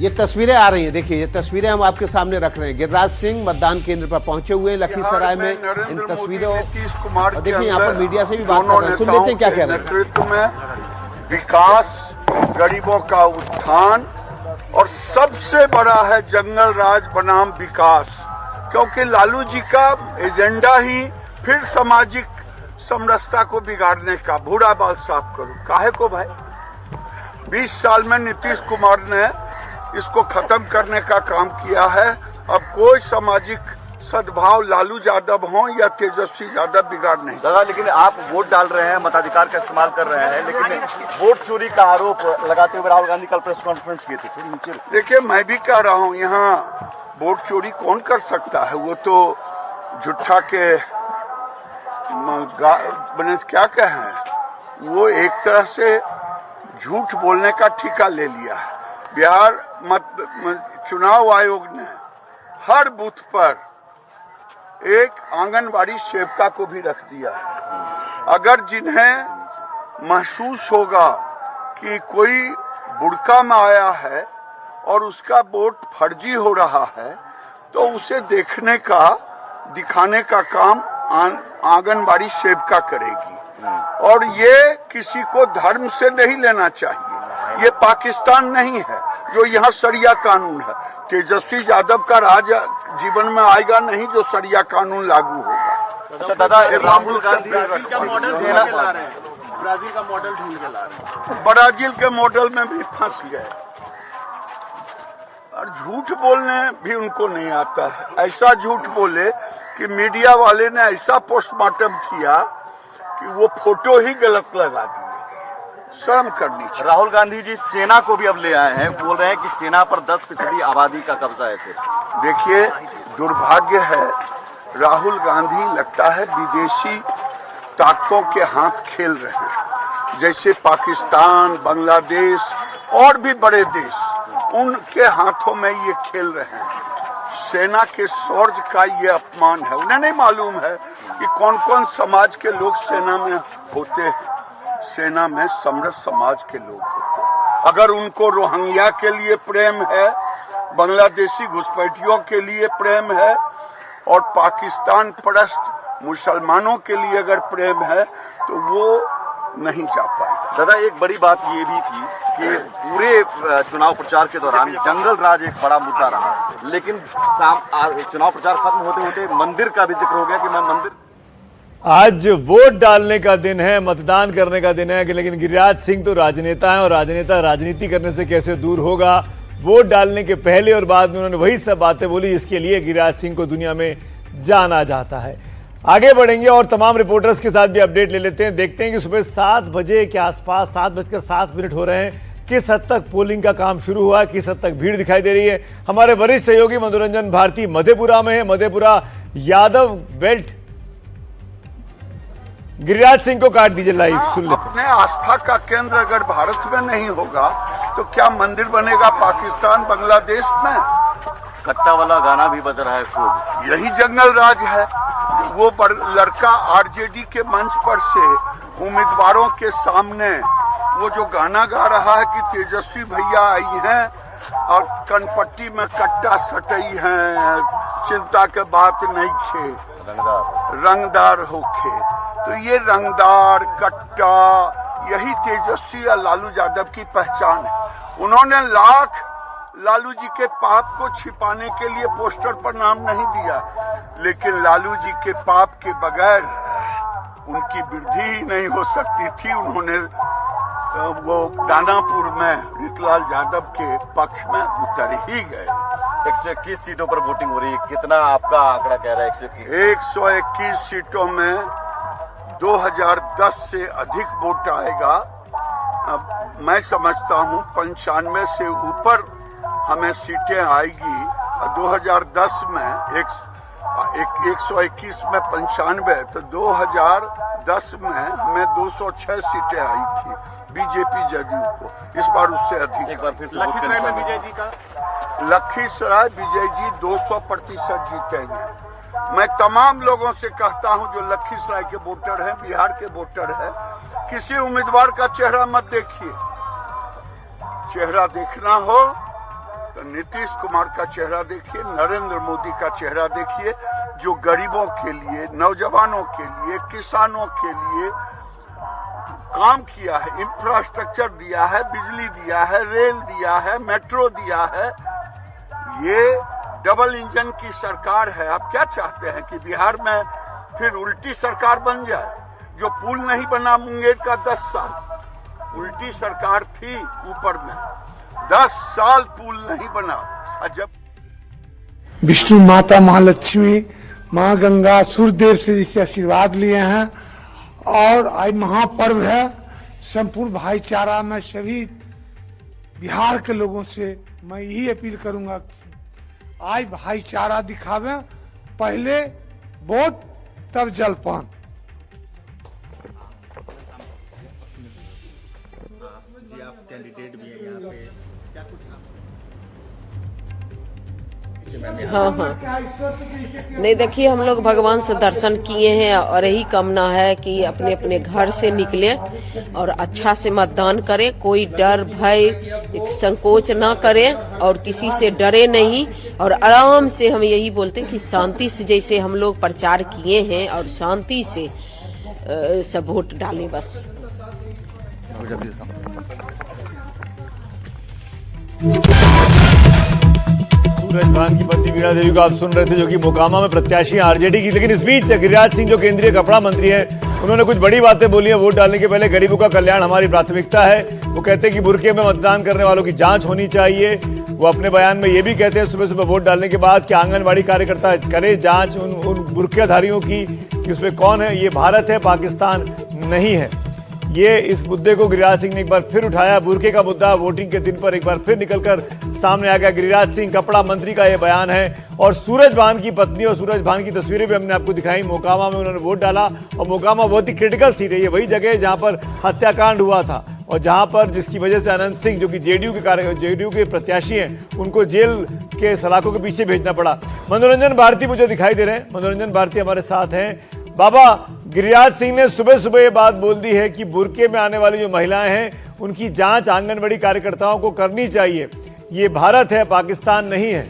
ये तस्वीरें आ रही हैं, देखिए ये तस्वीरें हम आपके सामने रख रहे हैं। गिरिराज सिंह मतदान केंद्र पर पहुंचे हुए हैं लखीसराय में। इन तस्वीरों और देखिए यहाँ पर मीडिया से भी बात कर रहे हैं, सुन लेते हैं क्या कह रहे हैं। नेतृत्व में विकास, गरीबों का उत्थान और सबसे बड़ा है जंगल राज बनाम विकास, क्योंकि लालू जी का एजेंडा ही फिर सामाजिक समरसता को बिगाड़ने का। बूढ़ा बाल साफ करो, काहे को भाई? 20 साल में नीतीश कुमार ने इसको खत्म करने का काम किया है। अब कोई सामाजिक सद्भाव लालू यादव हो या तेजस्वी यादव बिगाड़ नहीं। दादा, लेकिन आप वोट डाल रहे हैं, मताधिकार का इस्तेमाल कर रहे हैं, लेकिन वोट चोरी का आरोप लगाते हुए राहुल गांधी कल प्रेस कॉन्फ्रेंस की थी। देखिए, मैं भी कह रहा हूँ, यहाँ वोट चोरी कौन कर सकता है? वो तो झूठा के बने क्या कहें, वो एक तरह से झूठ बोलने का ठेका ले लिया है। बिहार चुनाव आयोग ने हर बूथ पर एक आंगनबाड़ी सेविका को भी रख दिया है। अगर जिन्हें महसूस होगा कि कोई बुड़का में आया है और उसका वोट फर्जी हो रहा है, तो उसे देखने का, दिखाने का काम आंगनबाड़ी सेविका करेगी। और ये किसी को धर्म से नहीं लेना चाहिए। ये पाकिस्तान नहीं है जो यहाँ शरिया कानून है। तेजस्वी यादव का राज जीवन में आएगा नहीं जो शरिया कानून लागू होगा। अच्छा दादा, राहुल गांधी ब्राजील का मॉडल ढूंढ के ला रहे हैं, ब्राजील के मॉडल में भी फंस गए और झूठ बोलने भी उनको नहीं आता है। ऐसा झूठ बोले कि मीडिया वाले ने ऐसा पोस्टमार्टम किया कि वो फोटो ही गलत लगा दी। शर्म करनी चाहिए। राहुल गांधी जी सेना को भी अब ले आए हैं, बोल रहे हैं कि सेना पर 10% आबादी का कब्जा है। देखिए, दुर्भाग्य है, राहुल गांधी लगता है विदेशी ताकतों के हाथ खेल रहे हैं। जैसे पाकिस्तान, बांग्लादेश और भी बड़े देश, उनके हाथों में ये खेल रहे हैं। सेना के शौर्य का ये अपमान है। उन्हें नहीं मालूम है कि कौन कौन समाज के लोग सेना में होते हैं। सेना में समरस समाज के लोग होते हैं। अगर उनको रोहिंग्या के लिए प्रेम है, बांग्लादेशी घुसपैठियों के लिए प्रेम है और पाकिस्तान परस्त मुसलमानों के लिए अगर प्रेम है, तो वो नहीं जा पाएगा। दादा, एक बड़ी बात ये भी थी कि पूरे चुनाव प्रचार के दौरान जंगल राज एक बड़ा मुद्दा रहा, लेकिन चुनाव प्रचार खत्म होते होते मंदिर का भी जिक्र हो गया कि मैं मंदिर। आज वोट डालने का दिन है, मतदान करने का दिन है, लेकिन गिरिराज सिंह तो राजनेता हैं और राजनेता राजनीति करने से कैसे दूर होगा। वोट डालने के पहले और बाद में उन्होंने वही सब बातें बोली जिसके लिए गिरिराज सिंह को दुनिया में जाना जाता है। आगे बढ़ेंगे और तमाम रिपोर्टर्स के साथ भी अपडेट ले लेते हैं। देखते हैं कि सुबह 7 बजे के आसपास, 7:07 हो रहे हैं, किस हद तक पोलिंग का काम शुरू हुआ है, किस हद तक भीड़ दिखाई दे रही है। हमारे वरिष्ठ सहयोगी मनोरंजन भारती मधेपुरा में है। मधेपुरा यादव बेल्ट, गिरिराज सिंह को काट दीजिए, लाइव सुन लेते हैं। अपने आस्था का केंद्र अगर भारत में नहीं होगा तो क्या मंदिर बनेगा पाकिस्तान, बांग्लादेश में? कट्टा वाला गाना भी बज रहा है खूब। यही जंगल राज है। वो लड़का आरजेडी के मंच पर से उम्मीदवारों के सामने वो जो गाना गा रहा है कि तेजस्वी भैया आई हैं और कनपट्टी में कट्टा सटई हैं, चिंता के बात नहीं खे, रंगदार होखे। तो ये रंगदार, कट्टा, यही तेजस्वी या लालू यादव की पहचान है। उन्होंने लाख लालू जी के पाप को छिपाने के लिए पोस्टर पर नाम नहीं दिया, लेकिन लालू जी के पाप के बगैर उनकी वृद्धि ही नहीं हो सकती थी। उन्होंने वो दानापुर में रीतलाल यादव के पक्ष में उतर ही गए। 121 सीटों पर वोटिंग हो रही है, कितना आपका आंकड़ा कह रहा है? 121 सीटों में 2010 से अधिक वोट आएगा। अब मैं समझता हूँ 95 से ऊपर हमें सीटें आएगी। 2010 में 121 में 95, तो 2010 में हमें 206 सीटें आई थी बीजेपी जदयू को। इस बार उससे अधिक। एक बार फिर से लखीसराय में विजय जी का, लखीसराय विजय जी 200% जीतेंगे। मैं तमाम लोगों से कहता हूं जो लखीसराय के वोटर हैं, बिहार के वोटर हैं, किसी उम्मीदवार का चेहरा मत देखिए। चेहरा देखना हो तो नीतीश कुमार का चेहरा देखिए, नरेंद्र मोदी का चेहरा देखिए, जो गरीबों के लिए, नौजवानों के लिए, किसानों के लिए काम किया है, इंफ्रास्ट्रक्चर दिया है, बिजली दिया है, रेल दिया है, मेट्रो दिया है। ये डबल इंजन की सरकार है। आप क्या चाहते हैं कि बिहार में फिर उल्टी सरकार बन जाए? जो पुल नहीं बना मुंगेर का 10 साल उल्टी सरकार थी, ऊपर में 10 साल पुल नहीं बना। और जब विष्णु माता, महालक्ष्मी, माँ गंगा, सूर्यदेव से जिससे आशीर्वाद लिए हैं और आज महापर्व है, संपूर्ण भाईचारा में सभी बिहार के लोगों से मैं यही अपील करूंगा, आज भाईचारा दिखावे, पहले वोट तब जलपान। जी आप कैंडिडेट भी हैं यहाँ पे, क्या कुछ हाँ हाँ नहीं, देखिए हम लोग भगवान से दर्शन किए हैं और यही कामना है कि अपने अपने घर से निकले और अच्छा से मतदान करें, कोई डर भय संकोच ना करें और किसी से डरे नहीं, और आराम से हम यही बोलते हैं कि शांति से जैसे हम लोग प्रचार किए हैं और शांति से सब वोट डालें बस। सूरजभान की पत्नी वीणा देवी को आप सुन रहे थे, जो कि मोकामा में प्रत्याशी आरजेडी की। लेकिन इस बीच गिरिराज सिंह जो केंद्रीय कपड़ा मंत्री हैं, उन्होंने कुछ बड़ी बातें बोली हैं। वोट डालने के पहले गरीबों का कल्याण हमारी प्राथमिकता है। वो कहते हैं कि बुरके में मतदान करने वालों की जांच होनी चाहिए। वो अपने बयान में ये भी कहते हैं सुबह सुबह वोट डालने के बाद कि आंगनबाड़ी कार्यकर्ता करे जांच उन बुरकेधारियों की कि उसमें कौन है। ये भारत है, पाकिस्तान नहीं है। ये इस मुद्दे को गिरिराज सिंह ने एक बार फिर उठाया। बुरके का मुद्दा वोटिंग के दिन पर एक बार फिर निकलकर सामने आ गया। गिरिराज सिंह कपड़ा मंत्री का ये बयान है। और सूरजभान की पत्नी और सूरजभान की तस्वीरें भी हमने आपको दिखाई। मोकामा में उन्होंने वोट डाला और मोकामा बहुत ही क्रिटिकल सीट है। ये वही जगह है जहां पर हत्याकांड हुआ था और जहां पर जिसकी वजह से अनंत सिंह जो कि जेडीयू के प्रत्याशी हैं, उनको जेल के सलाखों के पीछे भेजना पड़ा। मनोरंजन भारती मुझे दिखाई दे रहे हैं। मनोरंजन भारती हमारे साथ हैं। बाबा, गिरिराज सिंह ने सुबह सुबह ये बात बोल दी है कि बुरके में आने वाली जो महिलाएं हैं उनकी जांच आंगनबाड़ी कार्यकर्ताओं को करनी चाहिए। ये भारत है, पाकिस्तान नहीं है।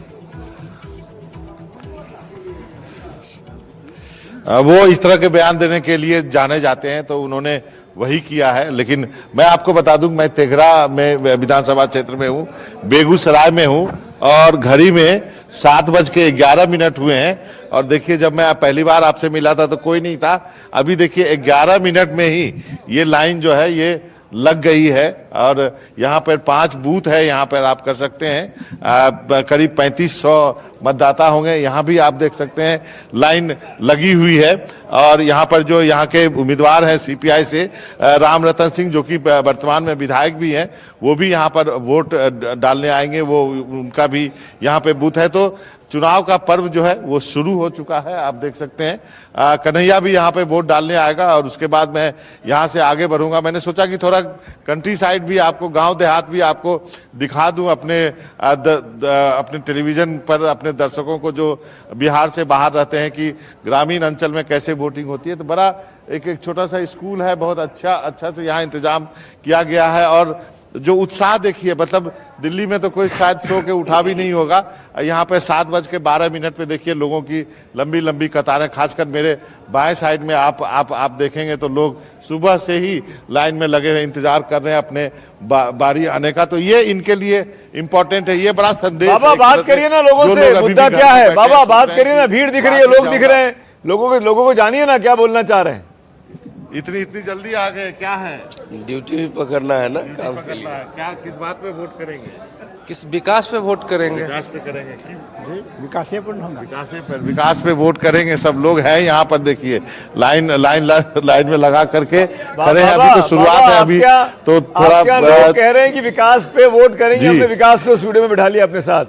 वो इस तरह के बयान देने के लिए जाने जाते हैं, तो उन्होंने वही किया है। लेकिन मैं आपको बता दूं, मैं तेघड़ा में विधानसभा क्षेत्र में हूं, बेगूसराय में हूं और घड़ी में 7:11 हुए हैं। और देखिए, जब मैं पहली बार आपसे मिला था तो कोई नहीं था। अभी देखिए 11 मिनट में ही ये लाइन जो है ये लग गई है। और यहाँ पर 5 बूथ है, यहाँ पर आप कर सकते हैं। करीब 3500 मतदाता होंगे। यहाँ भी आप देख सकते हैं लाइन लगी हुई है। और यहाँ पर जो यहाँ के उम्मीदवार हैं सीपीआई से, राम रतन सिंह जो कि वर्तमान में विधायक भी हैं, वो भी यहाँ पर वोट डालने आएंगे। वो उनका भी यहाँ पे बूथ है। तो चुनाव का पर्व जो है वो शुरू हो चुका है, आप देख सकते हैं। कन्हैया भी यहाँ पे वोट डालने आएगा और उसके बाद मैं यहाँ से आगे बढ़ूंगा। मैंने सोचा कि थोड़ा कंट्री साइड भी आपको, गांव देहात भी आपको दिखा दूं अपने टेलीविजन पर, अपने दर्शकों को जो बिहार से बाहर रहते हैं, कि ग्रामीण अंचल में कैसे वोटिंग होती है। तो बड़ा एक छोटा सा स्कूल है, बहुत अच्छा से यहाँ इंतजाम किया गया है। और जो उत्साह देखिए, मतलब दिल्ली में तो कोई शायद सो के उठा भी नहीं होगा। यहाँ पे 7:12 पे देखिए लोगों की लंबी लंबी कतारें, खासकर मेरे बाएं साइड में आप देखेंगे तो लोग सुबह से ही लाइन में लगे हुए इंतजार कर रहे हैं अपने बारी आने का। तो ये इनके लिए इम्पोर्टेंट है, ये बड़ा संदेश। बाबा बात करिए ना लोगों से, मुद्दा क्या है? बाबा बात करिए ना, भीड़ दिख रही है, लोग दिख रहे हैं, लोगों को जानिए ना क्या बोलना चाह रहे हैं। इतनी जल्दी आ गए, क्या है? ड्यूटी भी पकड़ना है ना, काम के लिए। क्या, किस बात पे वोट करेंगे? किस विकास पे वोट करेंगे? विकास पे करेंगे। विकास पे वोट करेंगे। सब लोग हैं यहाँ पर, देखिए लाइन में लगा करके खड़े हैं। अभी तो शुरुआत है, अभी तो थोड़ा लोग कह रहे हैं कि विकास पे वोट करेंगे। हमने विकास को स्टूडियो में बैठा लिया अपने साथ,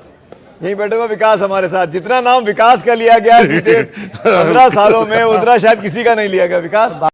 यही बैठे हुआ विकास हमारे साथ। जितना नाम विकास का लिया गया है 15 सालों में, उतना शायद किसी का नहीं लिया गया। विकास